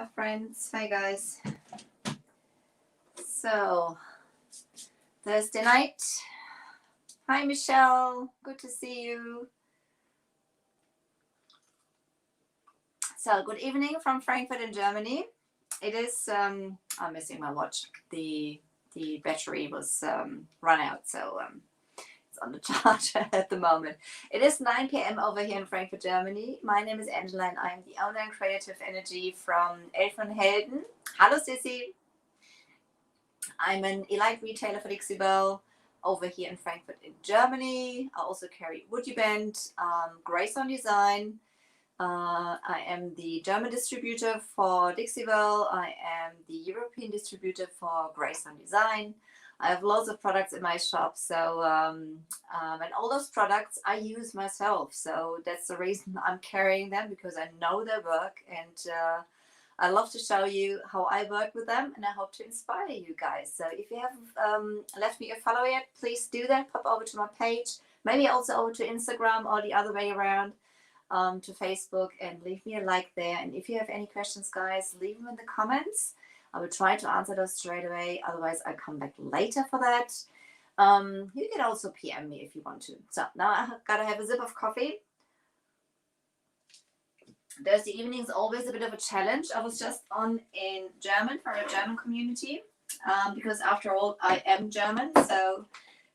my friends. Hi, guys. So, Thursday night. Hi, Michelle. Good to see you. So, good evening from Frankfurt in Germany. It is, I'm missing my watch. The battery was run out, so it's on the charger at the moment. It is 9 p.m. over here in Frankfurt, Germany. My name is Angela and I'm the owner and creative energy from Elfen Helden. Hallo Sissy. I'm an elite retailer for Dixie over here in Frankfurt in Germany. I also carry Woody Band, Grace on Design. I am the German distributor for Dixie-Belle. I am the European distributor for Grace on Design. I have lots of products in my shop, so and all those products I use myself. So that's the reason I'm carrying them, because I know their work, and I love to show you how I work with them, and I hope to inspire you guys. So if you haven't left me a follow yet, please do that. Pop over to my page, maybe also over to Instagram or the other way around. To Facebook, and leave me a like there. And if you have any questions, guys, leave them in the comments. I will try to answer those straight away. Otherwise, I'll come back later for that. You can also PM me if you want to. So now I've got to have a sip of coffee. Thursday evening is always a bit of a challenge. I was just on in German for a German community, because after all, I am German. So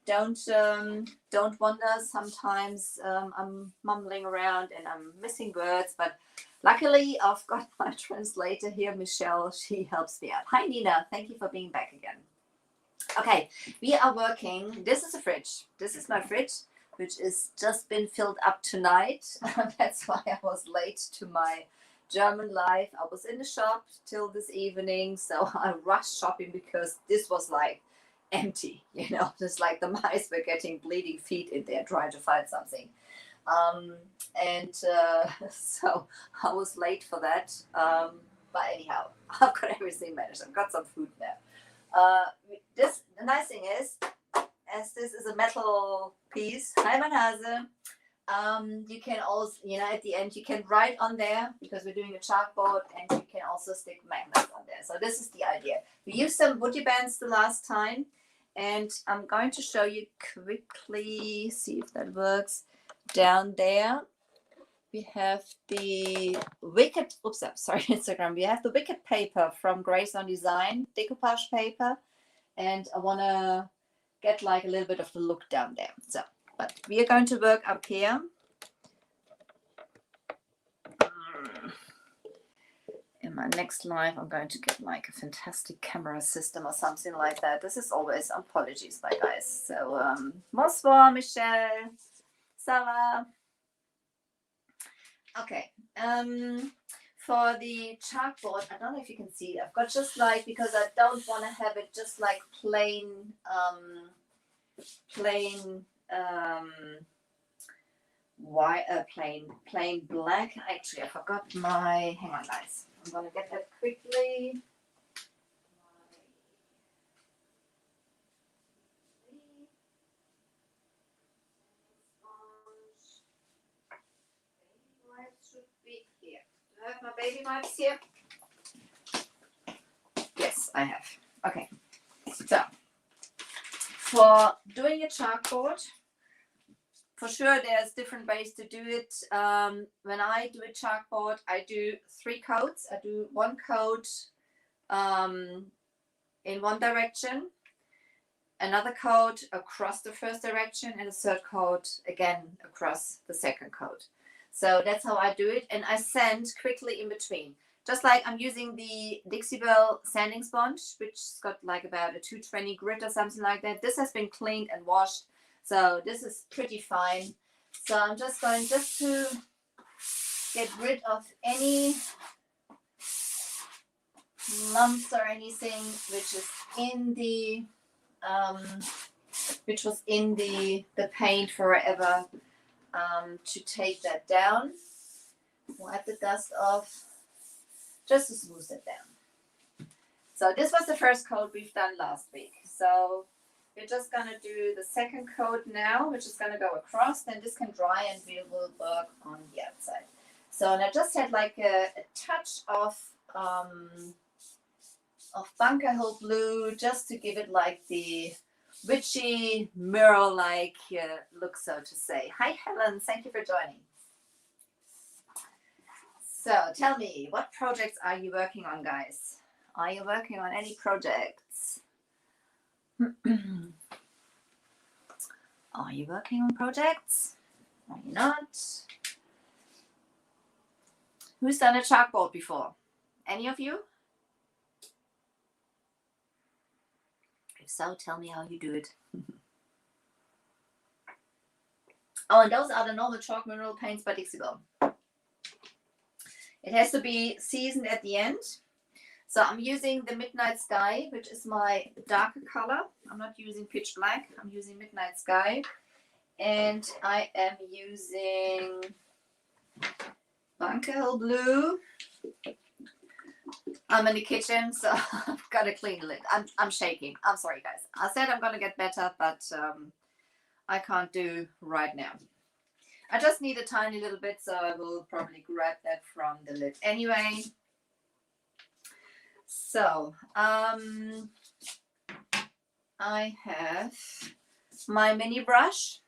don't wonder. Sometimes I'm mumbling around and I'm missing words, but luckily I've got my translator here, Michelle. She helps me out. Hi Nina, thank you for being back again. Okay, we are working. This is a fridge. This is my fridge, which is just been filled up tonight. That's why I was late to my German life. I was in the shop till this evening, so I rushed shopping because this was like empty, just like the mice were getting bleeding feet in there trying to find something. So I was late for that. But anyhow, I've got everything managed. I've got some food now. The nice thing is, as this is a metal piece, hi Manhase, you can also, at the end, you can write on there, because we're doing a chalkboard, and you can also stick magnets on there. So this is the idea. We used some woody bands the last time, and I'm going to show you quickly, see if that works. Down there, we have the wicked, Instagram. We have the wicked paper from Grace on Design, Decoupage Paper, and I want to get like a little bit of the look down there. So, but we are going to work up here. In my next live, I'm going to get like a fantastic camera system or something like that. This is always apologies, my guys. So, bonsoir, Michelle. Sarah. Okay. For the chalkboard, I don't know if you can see it. I've got just like, because I don't want to have it just like plain black. Actually, I forgot my, hang on guys, I'm gonna get that quickly. Should be here. Do I have my baby wipes here? Yes, I have. Okay, so for doing a chalkboard, for sure, there's different ways to do it. When I do a chalkboard, I do 3 coats. I do 1 coat in one direction, another coat across the first direction, and a third coat again across the second coat. So that's how I do it, and I sand quickly in between. Just like I'm using the Dixie-Belle sanding sponge, which's got like about a 220 grit or something like that. This has been cleaned and washed. So this is pretty fine. So I'm just going to get rid of any lumps or anything which is in the which was in the paint forever, to take that down. Wipe the dust off just to smooth it down. So this was the first coat we've done last week. So we're just going to do the second coat now, which is going to go across. Then this can dry and we will work on the outside. So and I just had like a touch of Bunker Hill Blue, just to give it like the witchy mirror-like look, so to say. Hi Helen, thank you for joining. So tell me, what projects are you working on, guys? Are you working on any projects? Are you working on projects? Are you not? Who's done a chalkboard before? Any of you? If so, tell me how you do it. Oh, and those are the normal chalk mineral paints by Decoupage. It has to be seasoned at the end. So I'm using the Midnight Sky, which is my darker color. I'm not using pitch black. I'm using Midnight Sky. And I am using Bunker Hill Blue. I'm in the kitchen, so I've got to clean the lid. I'm shaking. I'm sorry, guys. I said I'm going to get better, but I can't do right now. I just need a tiny little bit, so I will probably grab that from the lid anyway. So I have my mini brush.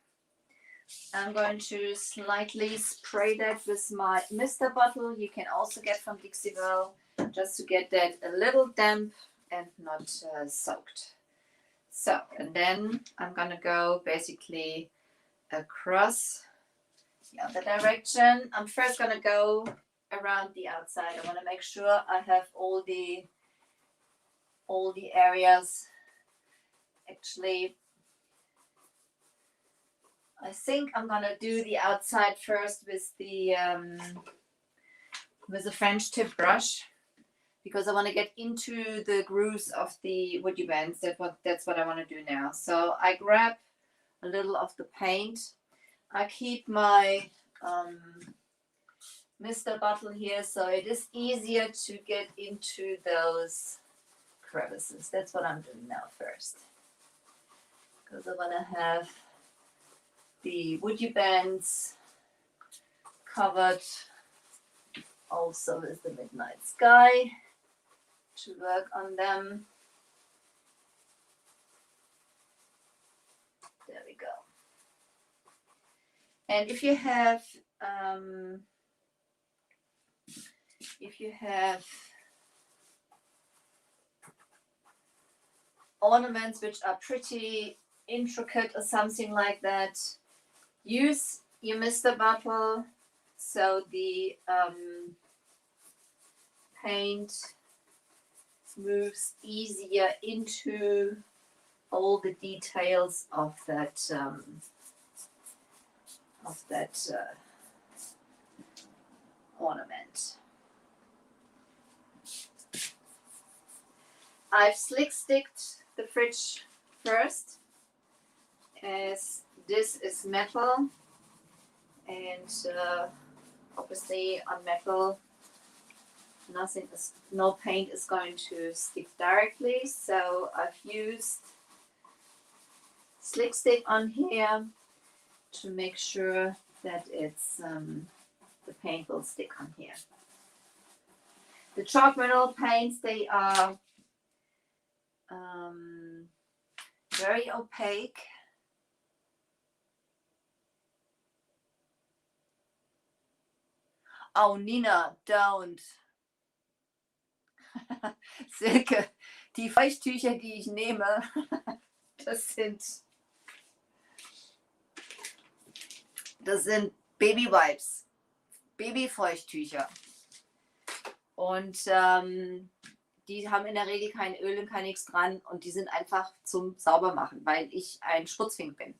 I'm going to slightly spray that with my Mr. bottle. You can also get from Decoupage, just to get that a little damp and not soaked. So, and then I'm going to go basically across the other direction. I'm first going to go around the outside. I want to make sure I have all the areas. Actually, I think I'm going to do the outside first with the French tip brush, because I want to get into the grooves of the woody bands. That's what I want to do now. So I grab a little of the paint. I keep my Mr. bottle here, so it is easier to get into those crevices. That's what I'm doing now first, because I want to have the woody bands covered also with the Midnight Sky to work on them. There we go. And if you have ornaments which are pretty intricate or something like that, use your Mr. bottle so the paint moves easier into all the details of that ornament. I've slick sticked the fridge first, as this is metal, and obviously on metal no paint is going to stick directly, so I've used slick stick on here to make sure that it's the paint will stick on here. The chalk mineral paints, they are very opaque. Oh, Nina, don't. Silke, die Feuchttücher, die ich nehme, das sind Baby-Wipes, Babyfeuchttücher. Und die haben in der Regel kein Öl und kein nichts dran, und die sind einfach zum Saubermachen, weil ich ein Schmutzfink bin.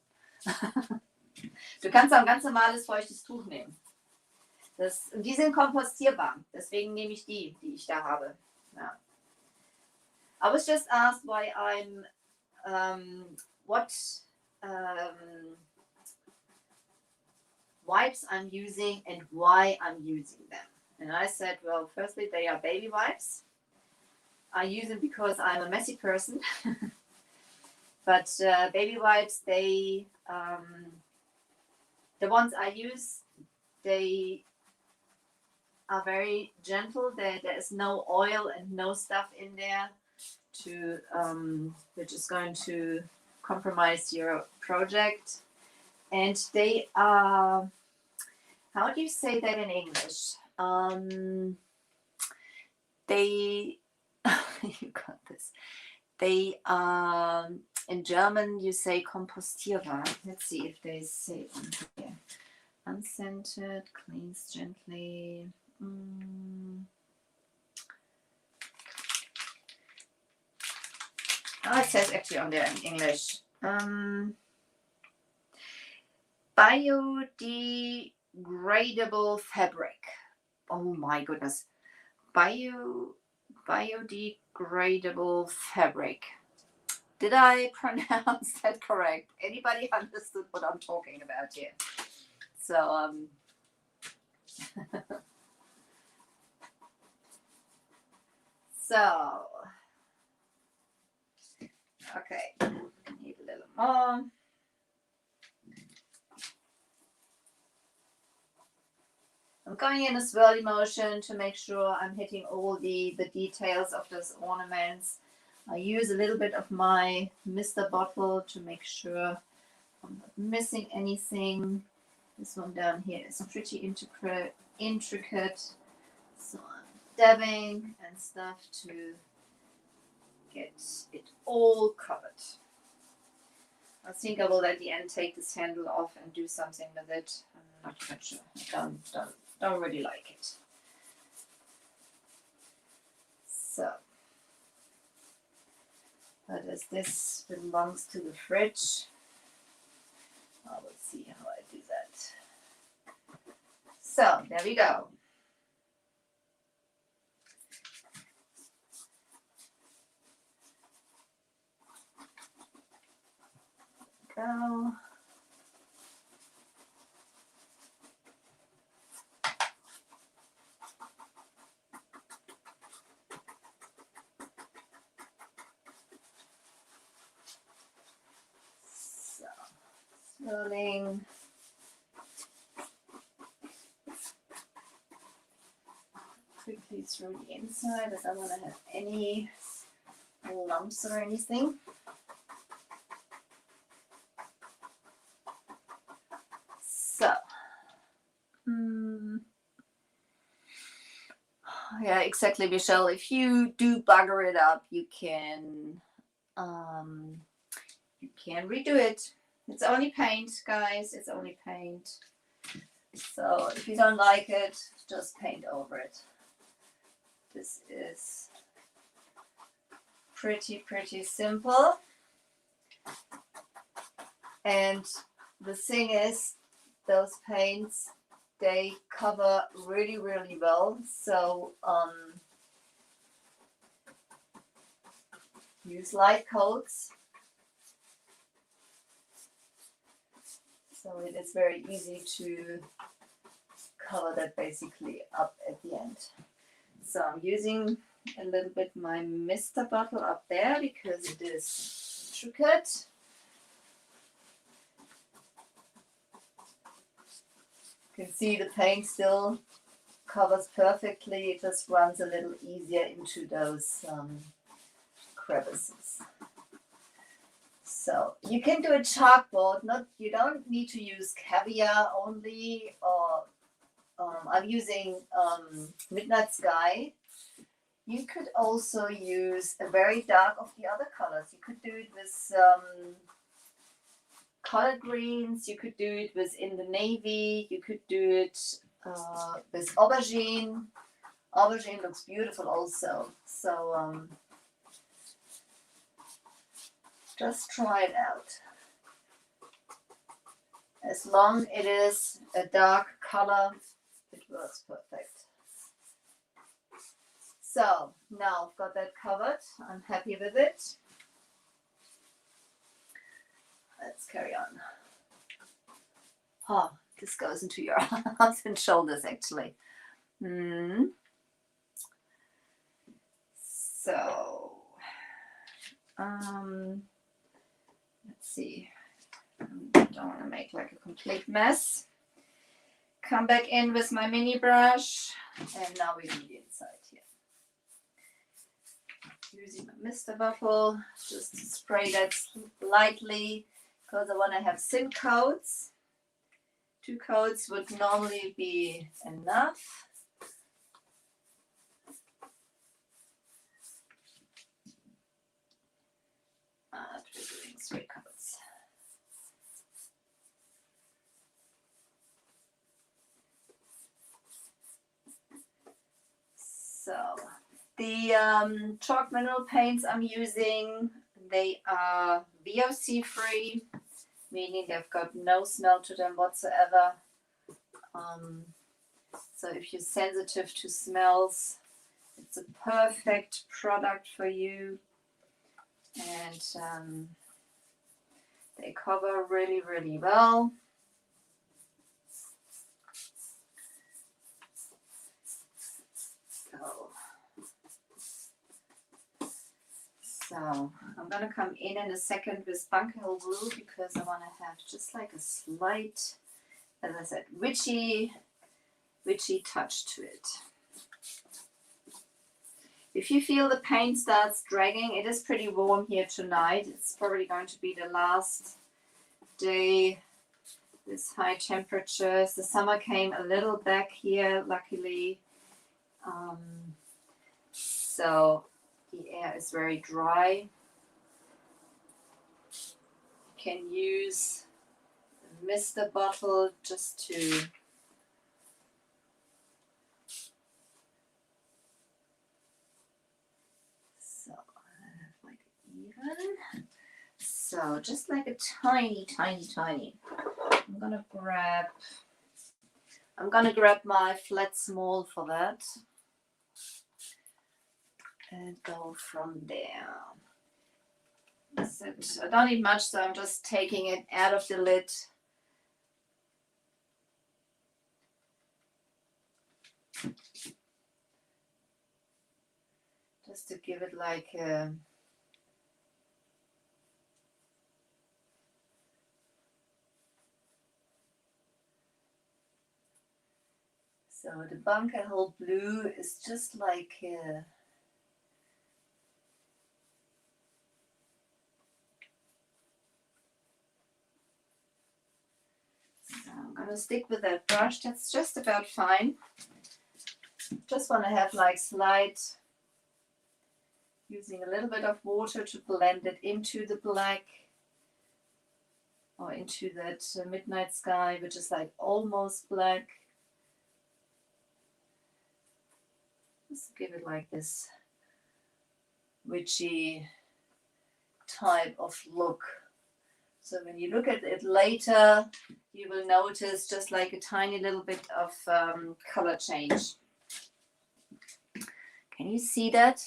Du kannst auch ein ganz normales feuchtes Tuch nehmen. Die sind kompostierbar, deswegen nehme ich die ich da habe. Yeah. I was just asked why what wipes I'm using and why I'm using them. And I said, well, firstly, they are baby wipes. I use them because I'm a messy person. But baby wipes, the ones I use, they are very gentle. There is no oil and no stuff in there which is going to compromise your project. And they are, how do you say that in English? They, you got this. They in German you say kompostierbar. Let's see if they say on here. Unscented, cleans gently. Oh, it says actually on there in English. Biodegradable fabric. Oh my goodness. Biodegradable fabric. Did I pronounce that correct? Anybody understood what I'm talking about here? So so okay, need a little more. I'm going in a swirly motion to make sure I'm hitting all the details of those ornaments. I use a little bit of my Mr. Bottle to make sure I'm not missing anything. This one down here is pretty intricate. So I'm dabbing and stuff to get it all covered. I think I will at the end take this handle off and do something with it. I'm not quite sure. I don't really like it. So, but as this belongs to the fridge, I will see how I do that. So there we go. Go. So, swirling. Quickly through the inside. I don't want to have any lumps or anything. So, yeah, exactly, Michelle. If you do bugger it up, you can redo it. It's only paint, guys. It's only paint. So if you don't like it, just paint over it. This is pretty simple. And the thing is, those paints, they cover really well. So use light coats. So it is very easy to cover that basically up at the end. So I'm using a little bit my Mr. Bottle up there because it is intricate. You can see the paint still covers perfectly. It just runs a little easier into those crevices. So you can do a chalkboard. You don't need to use caviar only, or I'm using Midnight Sky. You could also use a very dark of the other colors. You could do it with collard greens. You could do it with in the navy. You could do it with aubergine. Aubergine looks beautiful also. So just try it out. As long as it is a dark color, it works perfect. So now I've got that covered. I'm happy with it. Let's carry on. Oh, this goes into your arms and shoulders actually. So, let's see. I don't want to make like a complete mess. Come back in with my mini brush. And now we do the inside here. Using my mister bottle, just to spray that lightly because I want to have thin coats. 2 coats would normally be enough. And we're doing 3 coats. So the chalk mineral paints I'm using, they are VOC free, meaning they've got no smell to them whatsoever. So if you're sensitive to smells, it's a perfect product for you. And they cover really, really well. So I'm going to come in a second with Bunker Hill Blue because I want to have just like a slight, as I said, witchy touch to it. If you feel the paint starts dragging, it is pretty warm here tonight. It's probably going to be the last day with high temperatures. The summer came a little back here, luckily. So the air is very dry. You can use a mister bottle just to so just like a tiny. I'm gonna grab my flat small for that and go from there. That's it. I don't need much, so I'm just taking it out of the lid. Just to give it like a so the Bunker Hill Blue is just like a so I'm gonna stick with that brush. That's just about fine. Just want to have like slight, using a little bit of water to blend it into the black or into that midnight sky, which is like almost black. Just give it like this witchy type of look. So when you look at it later, you will notice just like a tiny little bit of color change. Can you see that?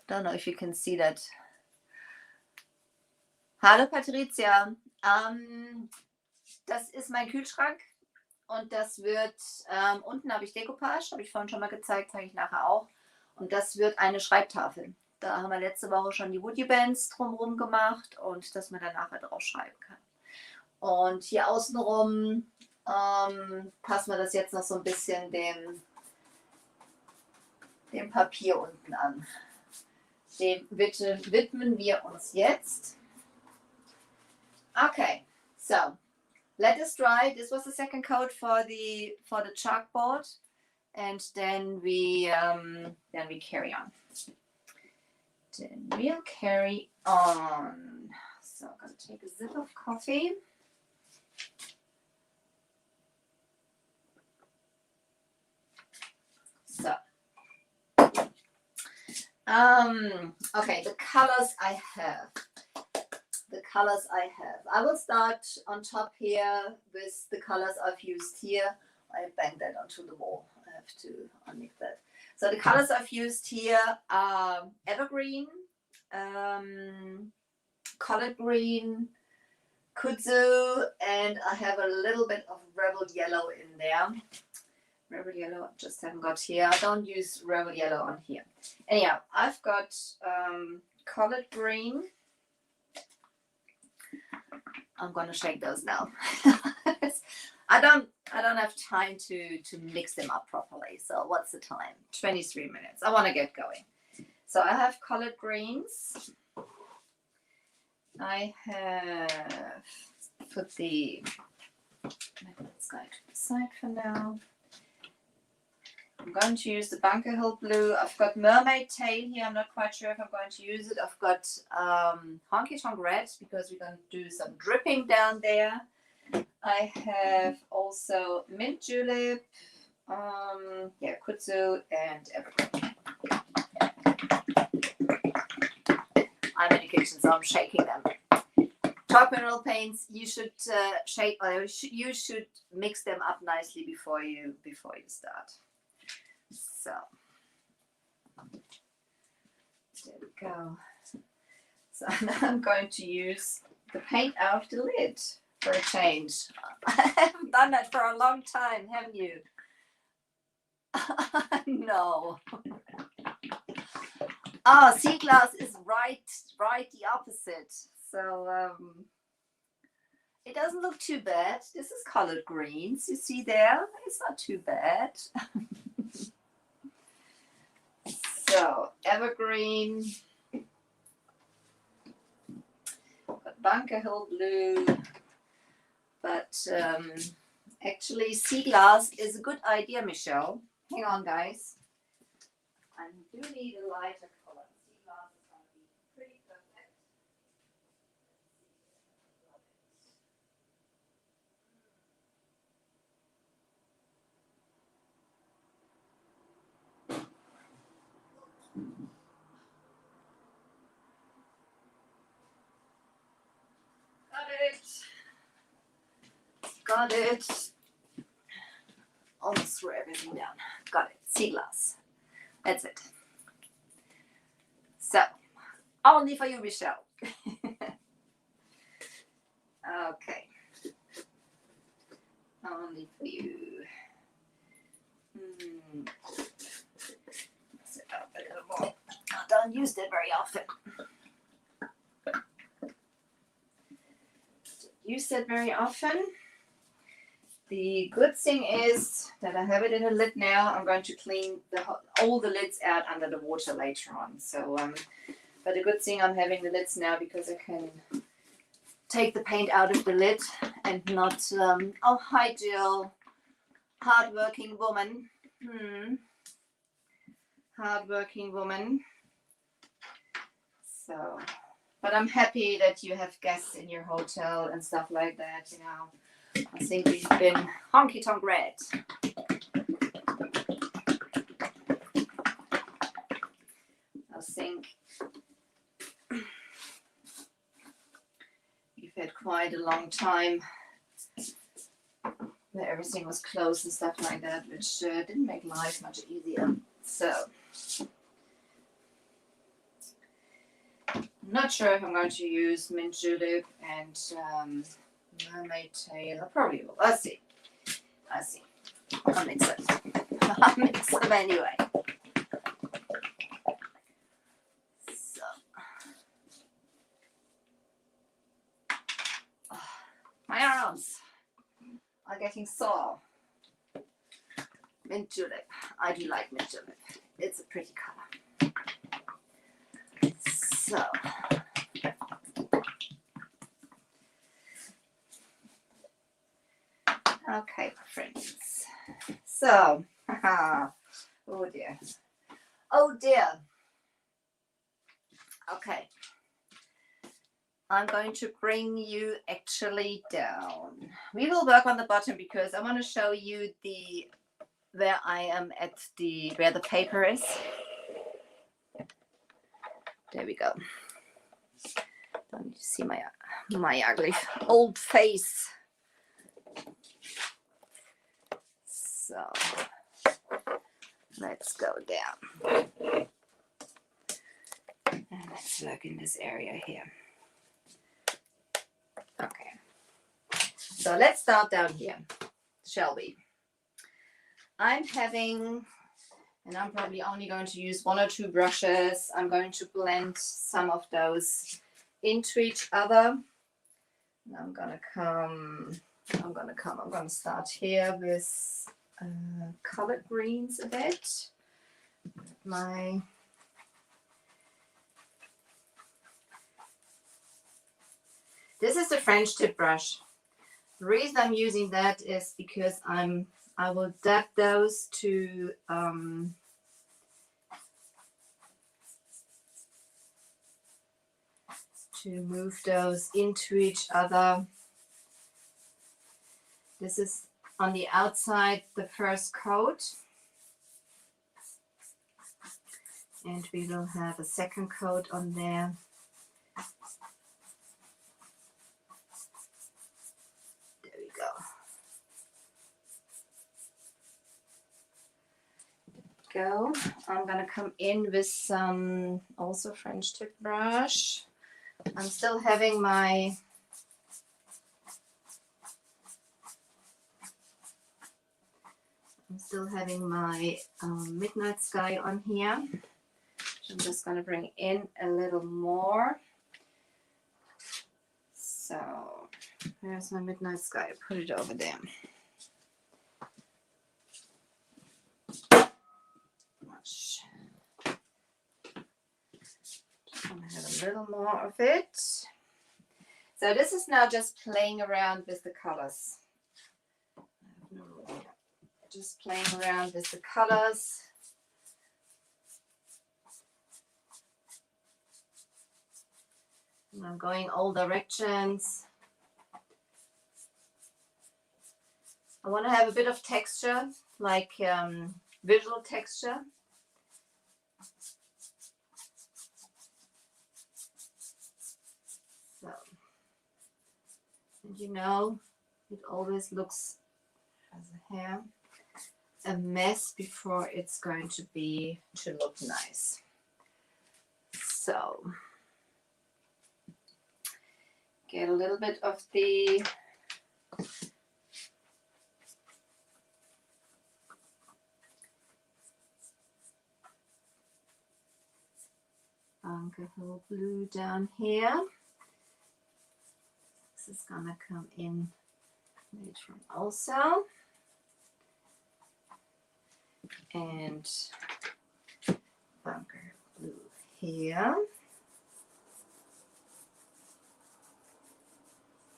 Don't know if you can see that. Hallo Patricia, das ist mein Kühlschrank und das wird, unten habe ich Decoupage, habe ich vorhin schon mal gezeigt, zeige ich nachher auch. Und das wird eine Schreibtafel. Da haben wir letzte Woche schon die Woody Bands drumherum gemacht und dass man dann nachher drauf schreiben kann. Und hier außenrum passen wir das jetzt noch so ein bisschen dem Papier unten an. Dem widmen wir uns jetzt. Okay, so let us dry. This was the second coat for the chalkboard, and then we carry on. Then we'll carry on. So I'm gonna take a sip of coffee. So, okay, the colors I have. I will start on top here with the colors I've used here. I banged that onto the wall. I have to unmix that. So the colors I've used here are evergreen, collard green, kudzu, and I have a little bit of rebel yellow in there. Rebel yellow, I just haven't got here. I don't use rebel yellow on here. Anyhow, I've got collard green. I'm gonna shake those now. I I don't have time to mix them up properly. So what's the time? 23 minutes. I want to get going. So I have colored greens. I have put the, let's go to the side for now. I'm going to use the Bunker Hill blue. I've got mermaid tail here. I'm not quite sure if I'm going to use it. I've got honky tonk red because we're going to do some dripping down there. I have also mint julep, kudzu, and evergreen. I'm in the kitchen, so I'm shaking them. Chalk mineral paints, you should shake, or you should mix them up nicely before you start. So there we go. So now I'm going to use the paint out of the lid for a change. I haven't done that for a long time, haven't you? No. Oh, sea glass is right the opposite. So it doesn't look too bad. This is colored greens. You see there? It's not too bad. So evergreen, Bunker Hill blue, but actually sea glass is a good idea, Michelle. Hang on, guys. I do need a lighter color. Sea glass is going to be pretty perfect. Got it. Almost threw everything down. Got it. Sea glass. That's it. So, only for you, Michelle. Okay. Only for you. Mix it up a little more. I don't use that very often. Use that very often. The good thing is that I have it in a lid now. I'm going to clean all the lids out under the water later on. So, but the good thing I'm having the lids now because I can take the paint out of the lid and not. Oh, hi Jill, hardworking woman. Hardworking woman. So, but I'm happy that you have guests in your hotel and stuff like that. You know. I think we've been honky tonk red. I think we've had quite a long time where everything was closed and stuff like that, which didn't make life much easier. So, I'm not sure if I'm going to use mint julep and mermaid tail. I probably will. Let's see. I'll mix it. I'll mix them anyway. So. My arms are getting sore. Mint julep. I do like mint julep. It's a pretty color. So. Okay, my friends. So, oh dear. Oh dear. Okay. I'm going to bring you actually down. We will work on the bottom because I want to show you where I am at where the paper is. There we go. Don't you see my ugly old face? So let's go down. And let's look in this area here. Okay. So let's start down here, shall we? I'm having, and I'm probably only going to use 1 or 2 brushes. I'm going to blend some of those into each other. And I'm going to come I'm gonna start here with colored greens a bit. This is the French tip brush. The reason I'm using that is because I will dab those to move those into each other. This is on the outside, the first coat. And we will have a second coat on there. There we go. I'm gonna come in with some also French tip brush. I'm still having my Midnight Sky on here. I'm just going to bring in a little more. So there's my Midnight Sky. Put it over there. Just want to have a little more of it. So this is now just playing around with the colors. Just playing around with the colors. And I'm going all directions. I want to have a bit of texture, like visual texture. So, and you know, it always looks as a hair a mess before it's going to look nice. So get a little bit of the alcohol blue down here. This is gonna come in later on also. And bunker blue here.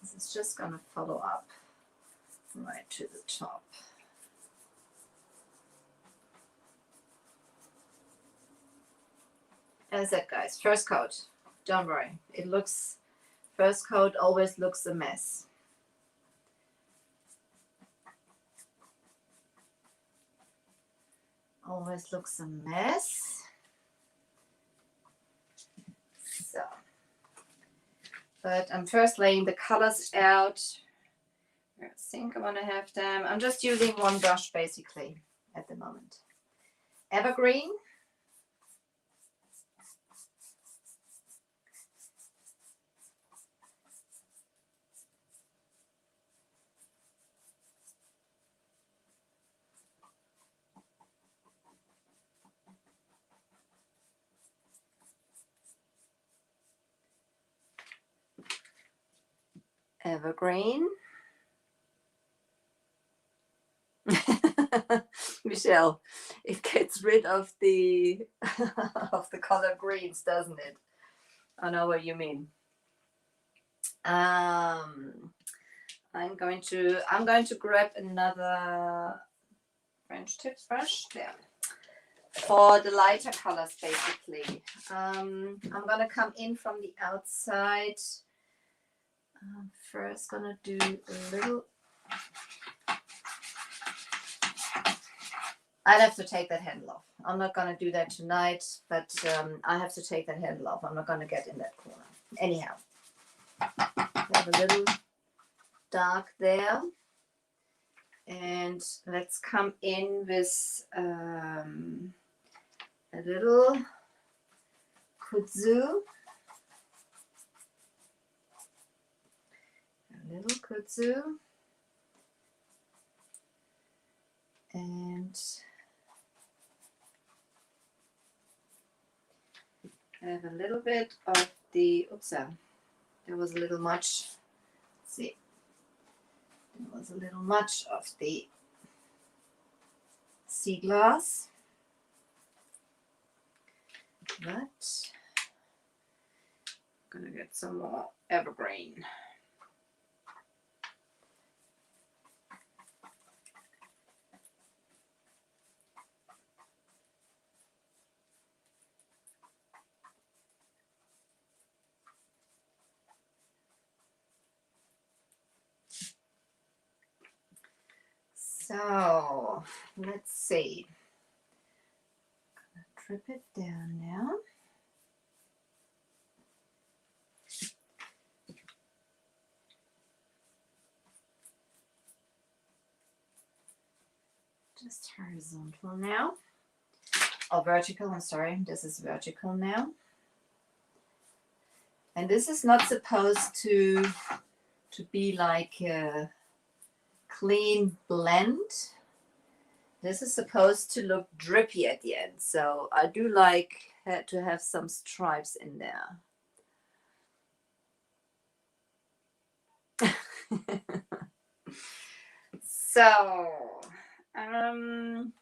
This is just going to follow up right to the top. As I said, guys, first coat, don't worry. First coat always looks a mess. Always looks a mess. So, but I'm first laying the colors out. I think I want to have them. I'm just using one brush basically at the moment. Evergreen. Evergreen. Michelle, it gets rid of the of the color greens, doesn't it? I know what you mean. I'm going to grab another French tip brush there for the lighter colors basically. I'm gonna come in from the outside. I'm first gonna do a little. I'd have to take that handle off. I'm not gonna do that tonight, but I have to take that handle off. I'm not gonna get in that corner. Anyhow, I have a little dark there, and let's come in with a little kudzu. And I have a little bit of the, oops, there was a little much. Let's see. There was a little much of the sea glass, but I'm gonna get some more evergreen. So let's see. Drip it down now. Just horizontal now. Oh, vertical, I'm sorry. This is vertical now. And this is not supposed to be like a clean blend. This is supposed to look drippy at the end. So I do like to have some stripes in there. So I'm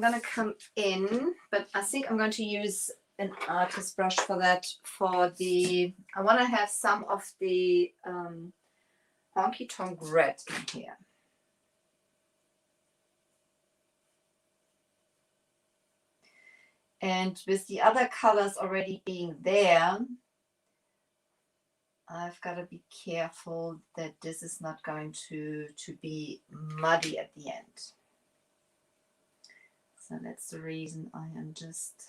gonna come in, but I think I'm going to use an artist brush for that. I want to have some of the honky tonk red in here. And with the other colors already being there, I've got to be careful that this is not going to be muddy at the end. So that's the reason I am just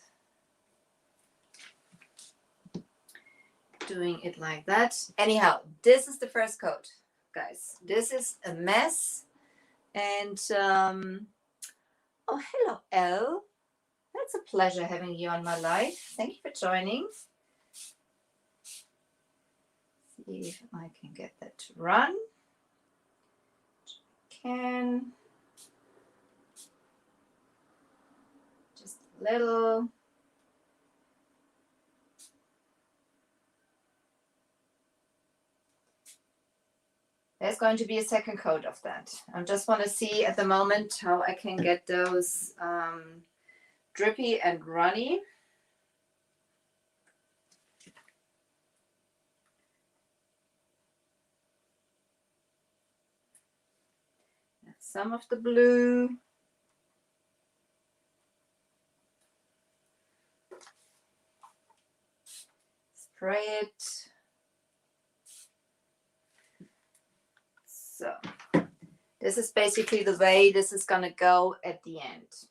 doing it like that. Anyhow, this is the first coat, guys. This is a mess. And oh, hello, Elle. It's a pleasure having you on my live. Thank you for joining. See if I can get that to run. Can. Just a little. There's going to be a second coat of that. I just want to see at the moment how I can get those drippy and runny. Some of the blue. Spray it. So this is basically the way this is going to go at the end.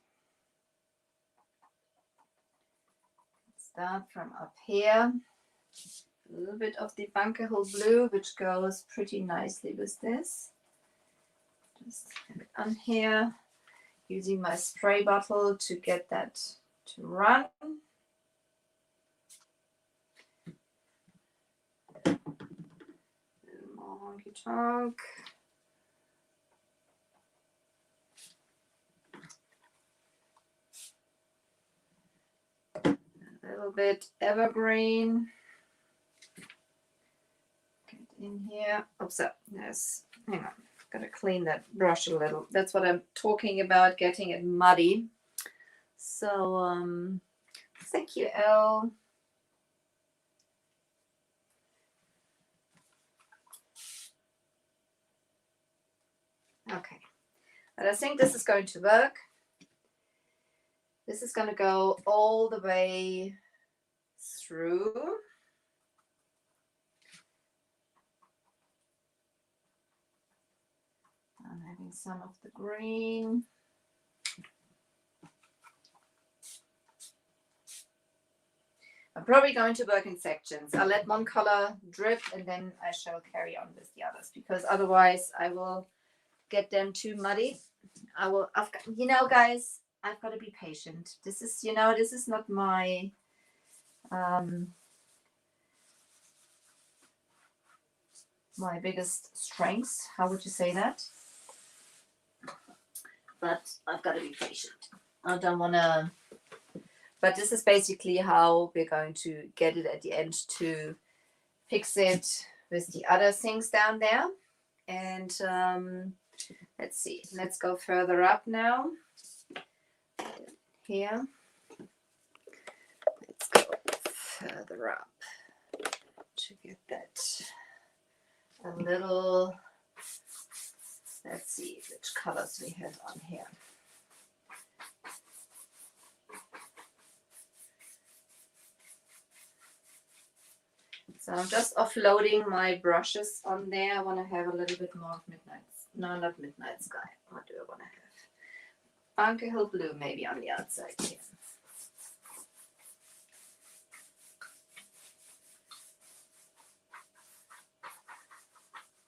Start from up here. A little bit of the bunkerhole blue, which goes pretty nicely with this. Just have it on here, using my spray bottle to get that to run. A little more honky tonk. A little bit evergreen. Get in here. Oops, yes. Hang on. Gotta clean that brush a little. That's what I'm talking about, getting it muddy. So thank you, Elle. Okay, but I think this is going to work. This is going to go all the way through. I'm having some of the green. I'm probably going to work in sections. I'll let one color drip and then I shall carry on with the others, because otherwise I will get them too muddy. You know, guys, I've got to be patient. This is, you know, this is not my my biggest strengths. How would you say that? But I've got to be patient. I don't want to. But this is basically how we're going to get it at the end to fix it with the other things down there. And let's see, let's go further up now. Here, let's go further up to get that a little. Let's see which colors we have on here. So I'm just offloading my brushes on there. I want to have a little bit more of midnight. No, not midnight sky. What do I want to have? Bunker Hill blue maybe on the outside here.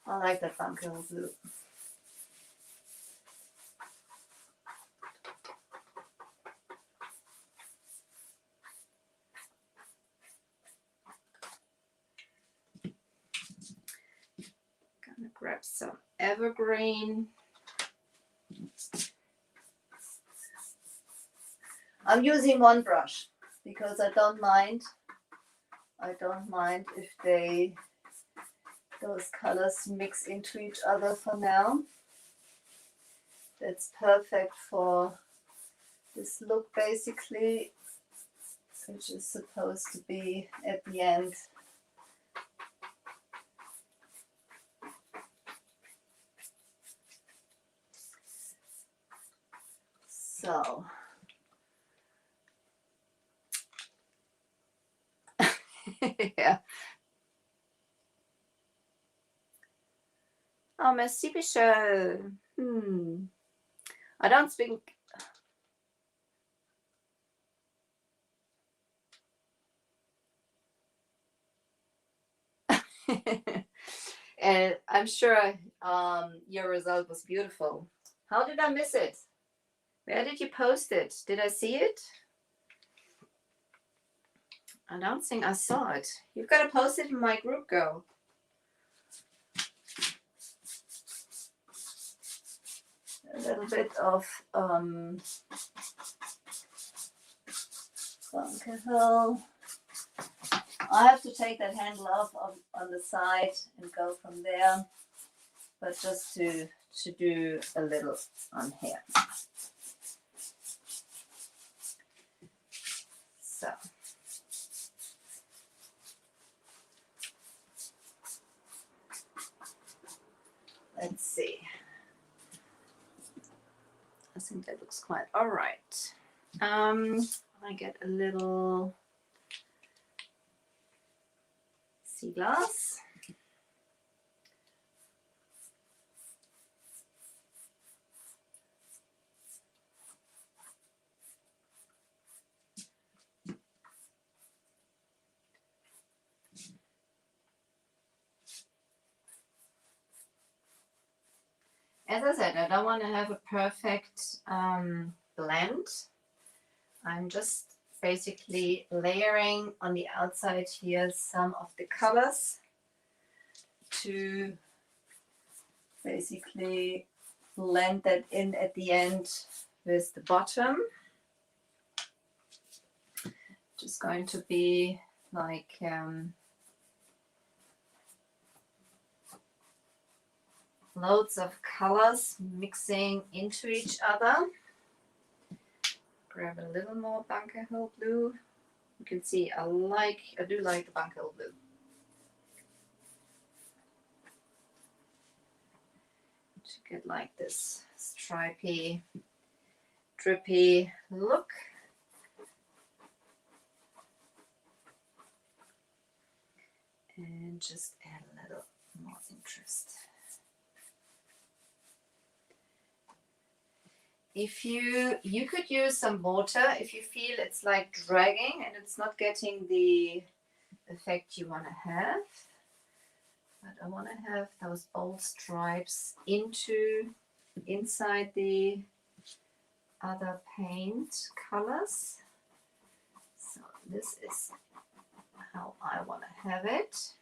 I like that Bunker Hill blue. Gonna grab some evergreen. I'm using one brush because I don't mind if those colors mix into each other for now. That's perfect for this look basically, which is supposed to be at the end. So yeah. Oh, merci, Michelle. I don't speak. And I'm sure your result was beautiful. How did I miss it? Where did you post it? Did I see it? I don't think I saw it. You've got to post it in my group, girl. A little bit of Bunker Hill. I have to take that handle off on the side and go from there, but just to do a little on here. So let's see. I think that looks quite all right. I get a little sea glass. As I said, I don't want to have a perfect blend. I'm just basically layering on the outside here some of the colors to basically blend that in at the end with the bottom. Just going to be like loads of colors mixing into each other. Grab a little more Bunker Hill blue. You can see I do like the Bunker Hill blue. To get like this stripy, drippy look. And just add a little more interest. If you could use some water if you feel it's like dragging and it's not getting the effect you want to have. But I want to have those bold stripes inside the other paint colors. So this is how I want to have it.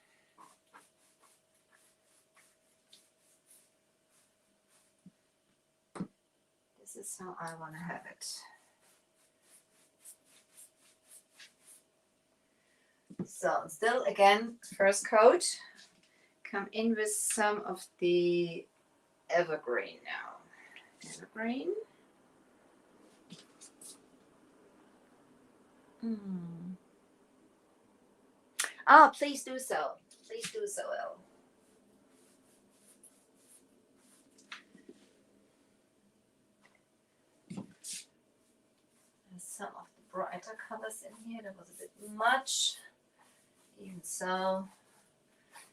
This is how I want to have it. So still again, first coat. Come in with some of the evergreen now. Evergreen. Ah, please do so. Please do so, Elle. There's some of the brighter colors in here. That was a bit much. Even so,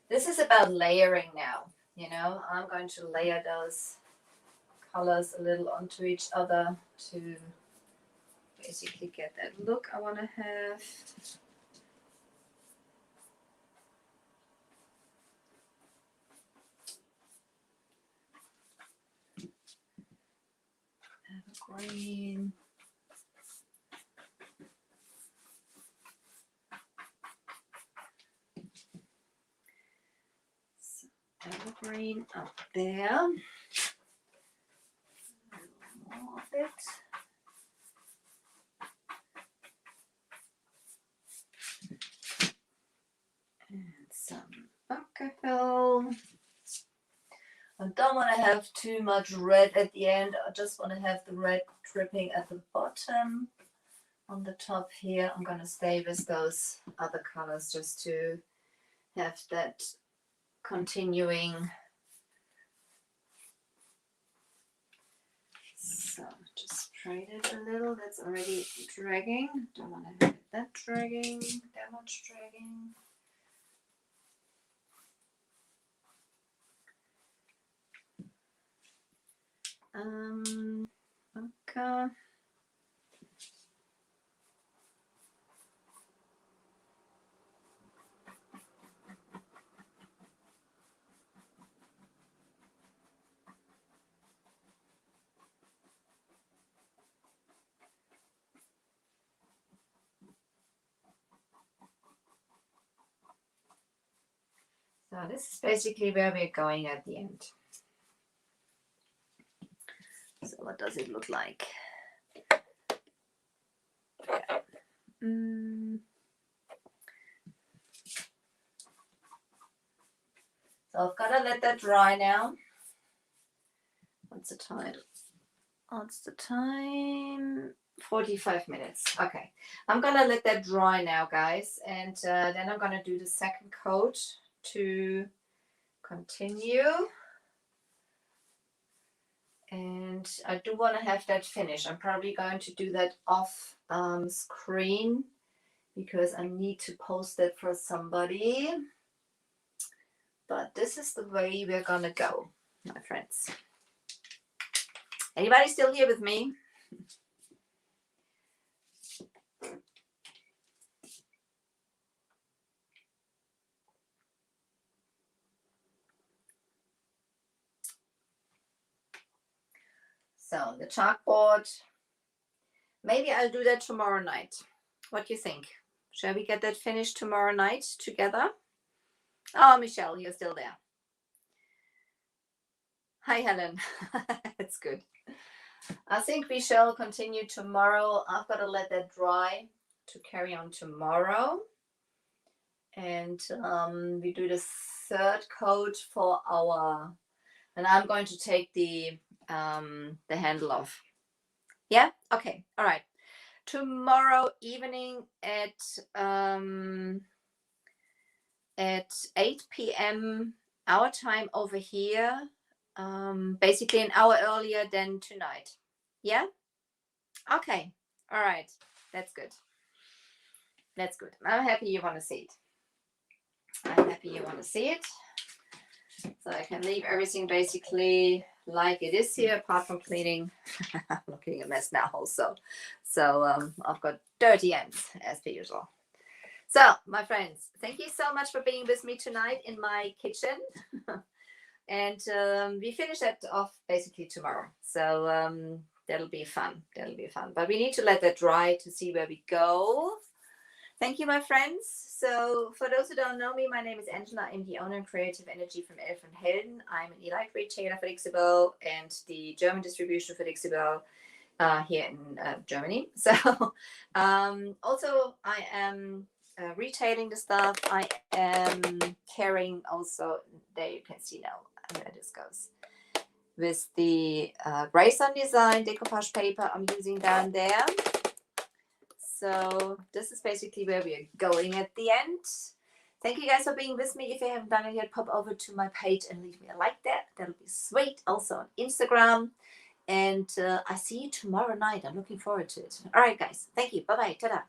this is about layering now. You know, I'm going to layer those colors a little onto each other to basically get that look I want to have. Evergreen. So evergreen up there. A little more of it. And some alcohol. I don't want to have too much red at the end. I just want to have the red dripping at the bottom. On the top here, I'm going to stay with those other colors just to have that continuing. So just sprayed it a little. That's already dragging. Don't want to have it that dragging, that much dragging. Okay. So this is basically where we're going at the end. So what does it look like? Yeah. So I've got to let that dry now. What's the time? What's the time? 45 minutes. Okay. I'm going to let that dry now, guys. And then I'm going to do the second coat to continue. And I do want to have that finished. I'm probably going to do that off screen because I need to post it for somebody. But this is the way we're going to go, my friends. Anybody still here with me? So the chalkboard, maybe I'll do that tomorrow night. What do you think? Shall we get that finished tomorrow night together? Oh, Michelle, you're still there. Hi, Helen. That's good. I think we shall continue tomorrow. I've got to let that dry to carry on tomorrow. And we do the third coat for our, and I'm going to take the handle off. Yeah? Okay. All right. Tomorrow evening at 8 p.m. our time over here. Basically an hour earlier than tonight. Yeah? Okay. All right. That's good. That's good. I'm happy you want to see it. I'm happy you want to see it. So I can leave everything basically like it is here, apart from cleaning. I'm looking a mess now also. So I've got dirty ends as per usual. So my friends, thank you so much for being with me tonight in my kitchen. And we finish that off basically tomorrow. So that'll be fun. That'll be fun. But we need to let that dry to see where we go. Thank you, my friends. So for those who don't know me, my name is Angela. I'm the owner and creative energy from Elf and Helden. I'm an elite retailer for Dixibel and the German distribution for Dixibel here in Germany. So also I am retailing the stuff. I am carrying also, there you can see now where this goes, with the Grey Sun Design decoupage paper I'm using down there. So this is basically where we are going at the end. Thank you guys for being with me. If you haven't done it yet, pop over to my page and leave me a like there. That'll be sweet. Also on Instagram. And I see you tomorrow night. I'm looking forward to it. All right, guys. Thank you. Bye-bye. Ta-da.